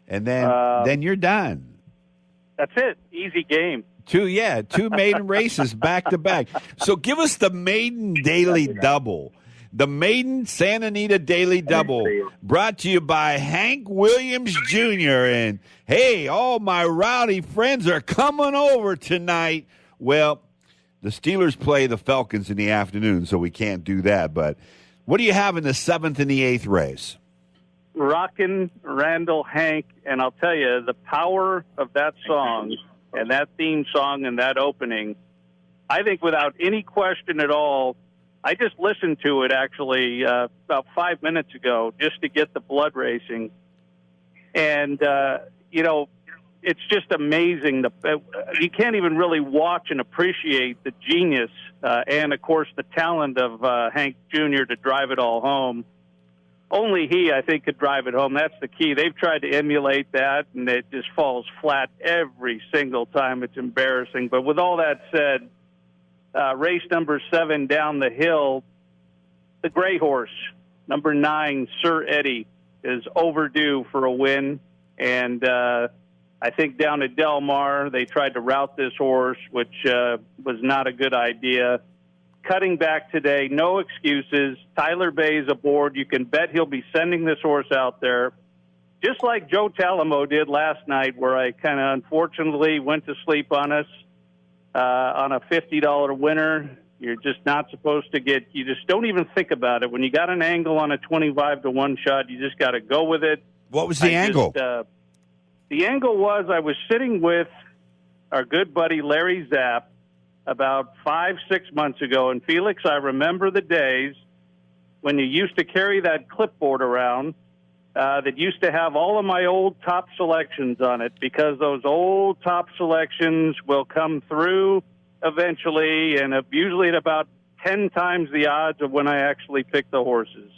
[SPEAKER 2] And then you're done.
[SPEAKER 6] That's it. Easy game.
[SPEAKER 2] Two maiden races back to back. So give us the maiden daily double. The maiden Santa Anita Daily Double, brought to you by Hank Williams Jr. And, hey, all my rowdy friends are coming over tonight. Well, the Steelers play the Falcons in the afternoon, so we can't do that. But what do you have in the 7th and the 8th race?
[SPEAKER 6] Rockin' Randall Hank, and I'll tell you, the power of that song and that theme song and that opening, I think without any question at all, I just listened to it actually about 5 minutes ago just to get the blood racing. And, it's just amazing. You can't even really watch and appreciate the genius and, of course, the talent of Hank Jr. to drive it all home. Only he, I think, could drive it home. That's the key. They've tried to emulate that, and it just falls flat every single time. It's embarrassing. But with all that said, race number 7 down the hill, the gray horse, number 9, Sir Eddie, is overdue for a win. And I think down at Del Mar, they tried to route this horse, which was not a good idea. Cutting back today, no excuses. Tyler Bay's aboard. You can bet he'll be sending this horse out there, just like Joe Talamo did last night, where I kind of unfortunately went to sleep on us. on a $50 winner. You're just not supposed to get. You just don't even think about it. When you got an angle on a 25-1 shot, you just got to go with it.
[SPEAKER 2] What was the angle?
[SPEAKER 6] The angle was I was sitting with our good buddy Larry Zapp about 5-6 months ago. And, Felix, I remember the days when you used to carry that clipboard around that used to have all of my old top selections on it, because those old top selections will come through eventually, and usually at about 10 times the odds of when I actually pick the horses.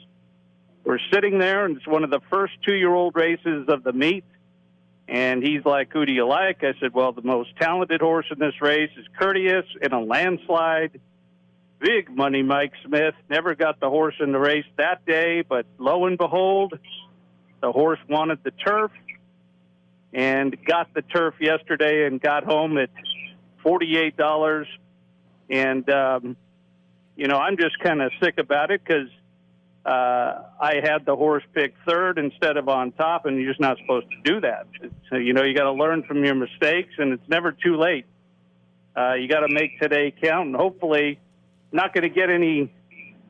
[SPEAKER 6] We're sitting there, and it's one of the first 2-year-old races of the meet. And he's like, who do you like? I said, well, the most talented horse in this race is Courteous in a landslide. Big money Mike Smith. Never got the horse in the race that day, but lo and behold, the horse wanted the turf and got the turf yesterday and got home at $48. And, I'm just kind of sick about it because I had the horse picked third instead of on top, and you're just not supposed to do that. So, you got to learn from your mistakes, and it's never too late. You got to make today count, and hopefully not going to get any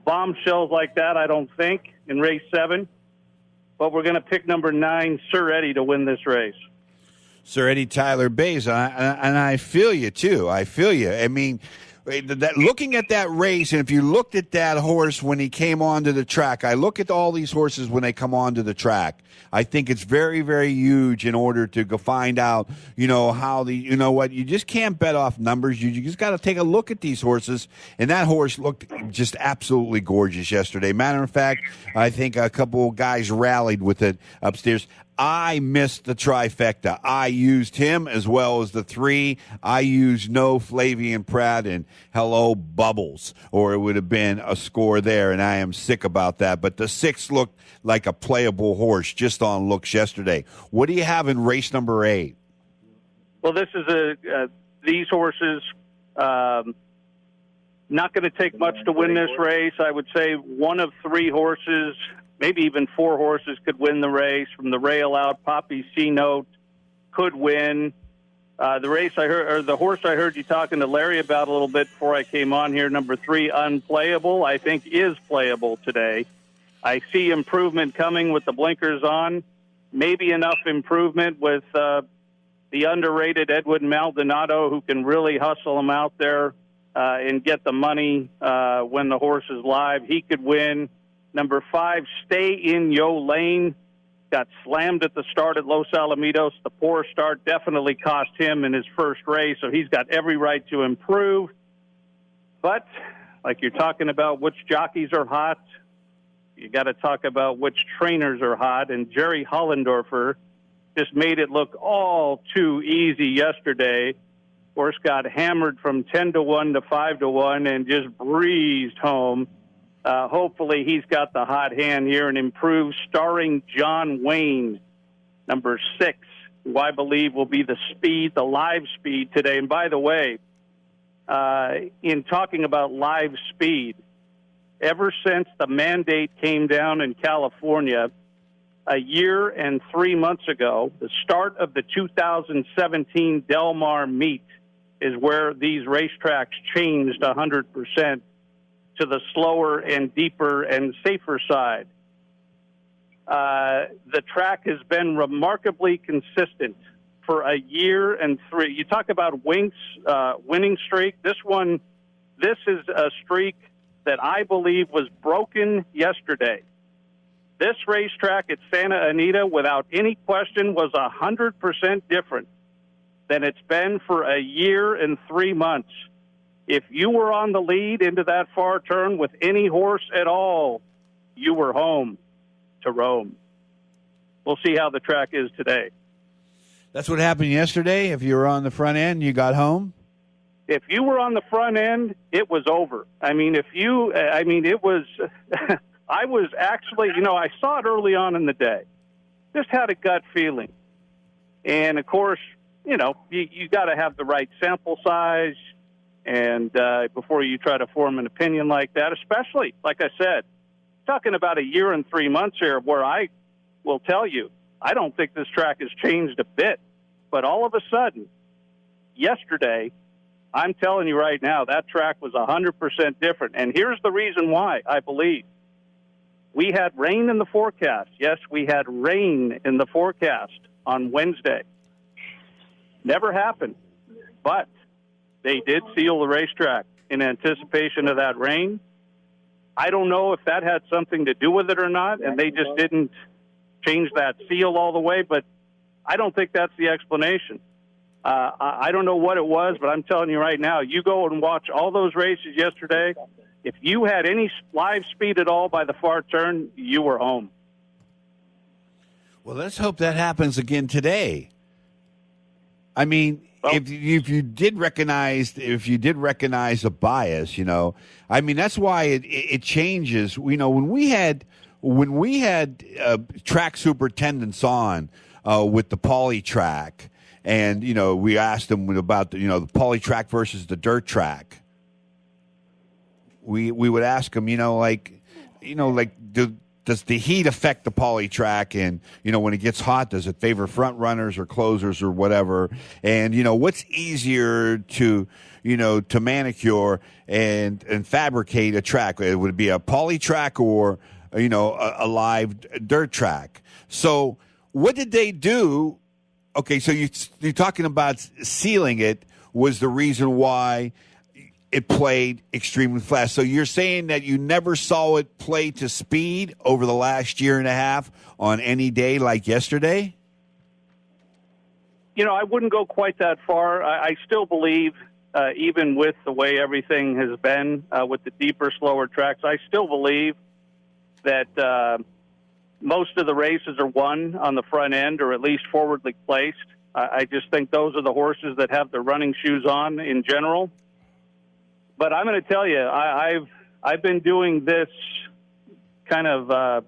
[SPEAKER 6] bombshells like that, I don't think, in race 7. But we're going to pick number 9, Sir Eddie, to win this race.
[SPEAKER 2] Sir Eddie Tyler Bays, and I feel you, too. I feel you. I mean, looking at that race, and if you looked at that horse when he came onto the track, I look at all these horses when they come onto the track. I think it's very, very huge in order to go find out, how you just can't bet off numbers. You just got to take a look at these horses, and that horse looked just absolutely gorgeous yesterday. Matter of fact, I think a couple of guys rallied with it upstairs. I missed the trifecta. I used him as well as the 3. I used No Flavian Pratt and Hello Bubbles, or it would have been a score there, and I am sick about that. But the 6 looked like a playable horse just on looks yesterday. What do you have in race number 8?
[SPEAKER 6] Well, this is these horses not going to take much to win this race. I would say one of 3 horses, maybe even 4 horses could win the race. From the rail out, Poppy C-Note could win. The race I heard, or the horse I heard you talking to Larry about a little bit before I came on here, number 3, Unplayable, I think is playable today. I see improvement coming with the blinkers on. Maybe enough improvement with the underrated Edwin Maldonado, who can really hustle him out there and get the money when the horse is live. He could win. Number 5, Stay in Yo Lane, got slammed at the start at Los Alamitos. The poor start definitely cost him in his first race, so he's got every right to improve. But like you're talking about which jockeys are hot, you got to talk about which trainers are hot, and Jerry Hollendorfer just made it look all too easy yesterday. Horse got hammered from 10-1 to 5-1 and just breezed home. Hopefully he's got the hot hand here and improves. Starring John Wayne, number 6, who I believe will be the live speed today. And by the way, in talking about live speed, ever since the mandate came down in California a year and 3 months ago, the start of the 2017 Del Mar meet is where these racetracks changed 100% to the slower and deeper and safer side. The track has been remarkably consistent for a year and 3. You talk about Wink's winning streak. This is a streak that I believe was broken yesterday. This racetrack at Santa Anita, without any question, was 100% different than it's been for a year and 3 months. If you were on the lead into that far turn with any horse at all, you were home to Rome. We'll see how the track is today.
[SPEAKER 2] That's what happened yesterday? If you were on the front end, you got home?
[SPEAKER 6] If you were on the front end, it was over. It was, I was actually, I saw it early on in the day. Just had a gut feeling. And, of course, you got to have the right sample size. And before you try to form an opinion like that, especially, like I said, talking about a year and 3 months here where I will tell you, I don't think this track has changed a bit. But all of a sudden, yesterday, I'm telling you right now, that track was 100% different. And here's the reason why, I believe. We had rain in the forecast. Yes, we had rain in the forecast on Wednesday. Never happened. But they did seal the racetrack in anticipation of that rain. I don't know if that had something to do with it or not, and they just didn't change that seal all the way, but I don't think that's the explanation. I don't know what it was, but I'm telling you right now, you go and watch all those races yesterday. If you had any live speed at all by the far turn, you were home.
[SPEAKER 2] Well, let's hope that happens again today. I mean, if you did recognize a bias, I mean, that's why it changes. When we had track superintendents on with the poly track, and we asked them about the poly track versus the dirt track. We would ask them, does the heat affect the poly track? And, when it gets hot, does it favor front runners or closers or whatever? And, what's easier to manicure and fabricate a track? Would it be a poly track or, a live dirt track? So what did they do? Okay, so you're talking about sealing it was the reason why it played extremely fast. So you're saying that you never saw it play to speed over the last year and a half on any day like yesterday?
[SPEAKER 6] I wouldn't go quite that far. I still believe, even with the way everything has been with the deeper, slower tracks, I still believe that most of the races are won on the front end or at least forwardly placed. I just think those are the horses that have their running shoes on in general. But I'm going to tell you, I've been doing this kind of,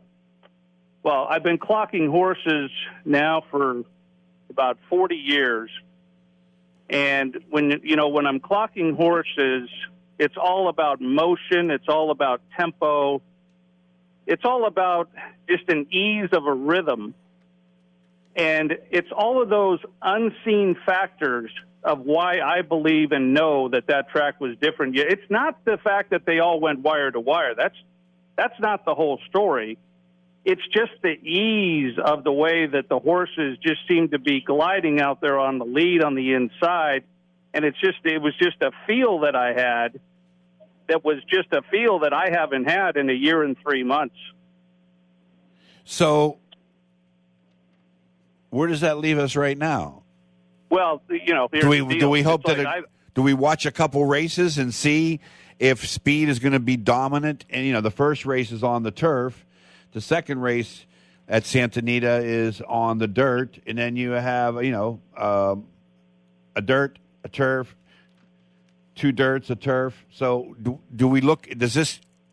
[SPEAKER 6] I've been clocking horses now for about 40 years. And when I'm clocking horses, it's all about motion. It's all about tempo. It's all about just an ease of a rhythm. And it's all of those unseen factors of why I believe and know that track was different. It's not the fact that they all went wire to wire. That's not the whole story. It's just the ease of the way that the horses just seem to be gliding out there on the lead on the inside. And it was just a feel that I had that was just a feel that I haven't had in a year and 3 months.
[SPEAKER 2] So where does that leave us right now?
[SPEAKER 6] Well,
[SPEAKER 2] do we hope that do we watch a couple races and see if speed is going to be dominant? And the first race is on the turf, the second race at Santa Anita is on the dirt, and then you have a dirt, a turf, two dirts, a turf. So do we look?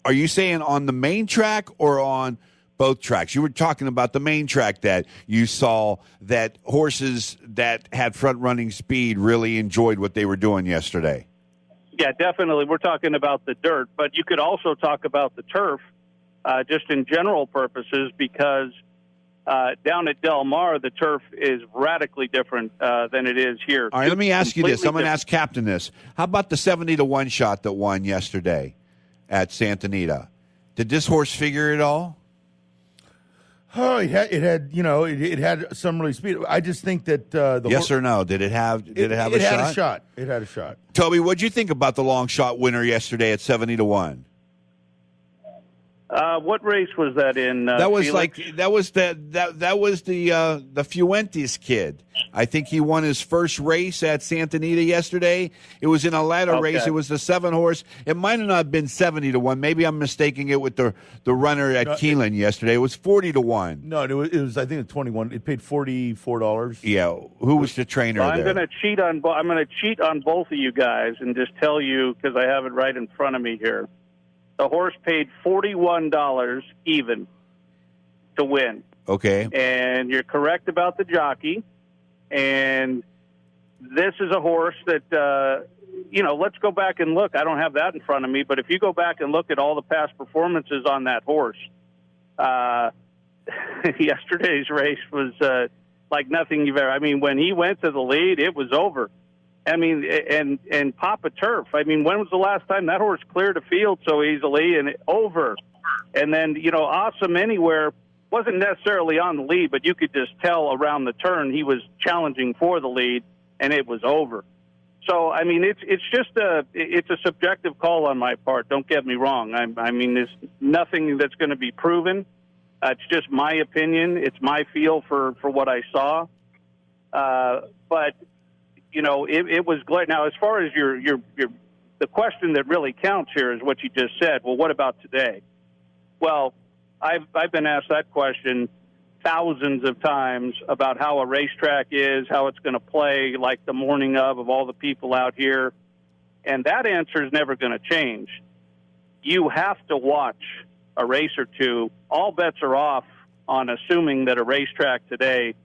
[SPEAKER 2] Are you saying on the main track or on both tracks? You were talking about the main track that you saw that horses that had front running speed really enjoyed what they were doing yesterday.
[SPEAKER 6] Yeah, definitely. We're talking about the dirt, but you could also talk about the turf just in general purposes because down at Del Mar, the turf is radically different than it is here.
[SPEAKER 2] All right, let me ask you this. I'm going to ask Captain this. How about the 70-1 shot that won yesterday at Santa Anita? Did this horse figure it all?
[SPEAKER 5] Oh, it had some really speed. I just think that
[SPEAKER 2] or no? Did it have a shot?
[SPEAKER 5] It had a shot.
[SPEAKER 2] Toby, what'd you think about the long shot winner yesterday at 70-1?
[SPEAKER 6] What race was that in?
[SPEAKER 2] That was
[SPEAKER 6] Felix?
[SPEAKER 2] that was the Fuentes kid. I think he won his first race at Santa Anita yesterday. It was in a ladder race. It was the 7-horse. It might have not been 70-1. Maybe I'm mistaking it with the runner at Keeneland yesterday. It was 40-1.
[SPEAKER 5] No, it was I think 21. It paid $44.
[SPEAKER 2] Yeah, who was the trainer there?
[SPEAKER 6] I'm going to cheat on. I'm going to cheat on both of you guys and just tell you because I have it right in front of me here. The horse paid $41 even to win.
[SPEAKER 2] Okay.
[SPEAKER 6] And you're correct about the jockey. And this is a horse that, let's go back and look. I don't have that in front of me, but if you go back and look at all the past performances on that horse, yesterday's race was like nothing you've ever. I mean, when he went to the lead, it was over. I mean, and Papa Turf. I mean, when was the last time that horse cleared a field so easily and over? And then, Awesome Anywhere wasn't necessarily on the lead, but you could just tell around the turn he was challenging for the lead, and it was over. So, I mean, it's just a subjective call on my part. Don't get me wrong. I mean, there's nothing that's going to be proven. It's just my opinion. It's my feel for what I saw. But it was great. Now, as far as the question that really counts here is what you just said. Well, what about today? Well, I've been asked that question thousands of times about how a racetrack is, how it's going to play, like the morning of all the people out here. And that answer is never going to change. You have to watch a race or two. All bets are off on assuming that a racetrack today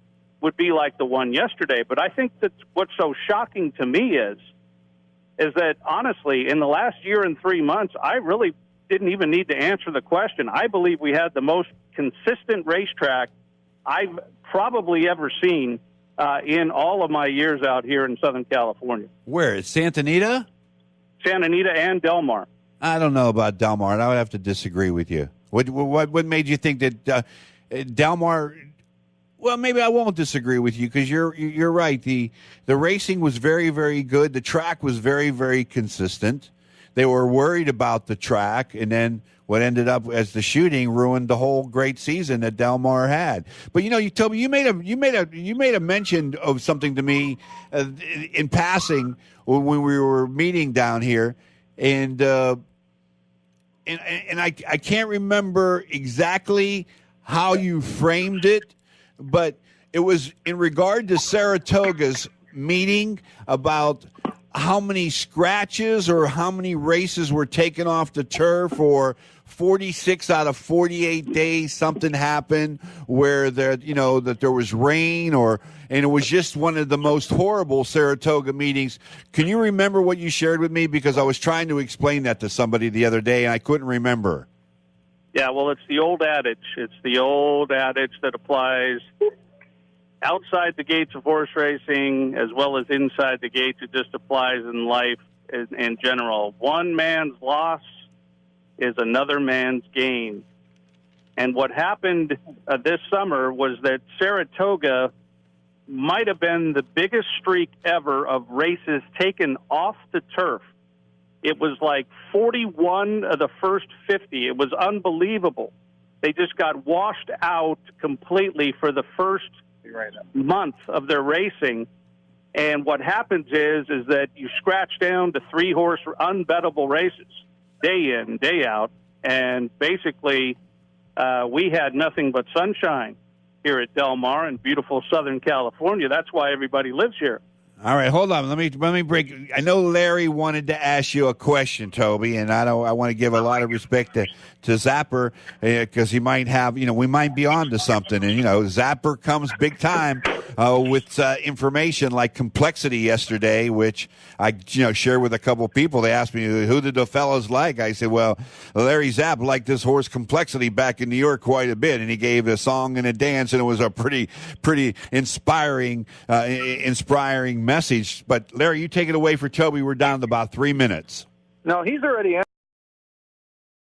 [SPEAKER 6] would be like the one yesterday. But I think that what's so shocking to me is that, honestly, in the last year and 3 months, I really didn't even need to answer the question. I believe we had the most consistent racetrack I've probably ever seen in all of my years out here in Southern California.
[SPEAKER 2] Where? It's Santa Anita?
[SPEAKER 6] Santa Anita and Del Mar.
[SPEAKER 2] I don't know about Del Mar, and I would have to disagree with you. What made you think that Del Mar? Well, maybe I won't disagree with you because you're right. The racing was very, very good. The track was very, very consistent. They were worried about the track, and then what ended up as the shooting ruined the whole great season that Del Mar had. But you told me you made a mention of something to me in passing when we were meeting down here, and I can't remember exactly how you framed it, but it was in regard to Saratoga's meeting about how many scratches or how many races were taken off the turf, or 46 out of 48 days something happened where that there was rain, and it was just one of the most horrible Saratoga meetings. Can you remember what you shared with me? Because I was trying to explain that to somebody the other day and I couldn't remember.
[SPEAKER 6] Yeah, well, it's the old adage. It's the old adage that applies outside the gates of horse racing as well as inside the gates. It just applies in life in general. One man's loss is another man's gain. And what happened this summer was that Saratoga might have been the biggest streak ever of races taken off the turf. It was like 41 of the first 50. It was unbelievable. They just got washed out completely for the first month of their racing. And what happens is that you scratch down to 3-horse unbettable races day in, day out. And basically, we had nothing but sunshine here at Del Mar in beautiful Southern California. That's why everybody lives here.
[SPEAKER 2] All right, hold on. Let me break. I know Larry wanted to ask you a question, Toby, and I want to give a lot of respect to Zapper because he might have, we might be on to something. And, Zapper comes big time with information like complexity yesterday, which I, shared with a couple of people. They asked me, who did the fellas like? I said, well, Larry Zapp liked this horse Complexity back in New York quite a bit, and he gave a song and a dance, and it was a pretty inspiring message. But, Larry, you take it away for Toby. We're down to about 3 minutes.
[SPEAKER 4] No, he's already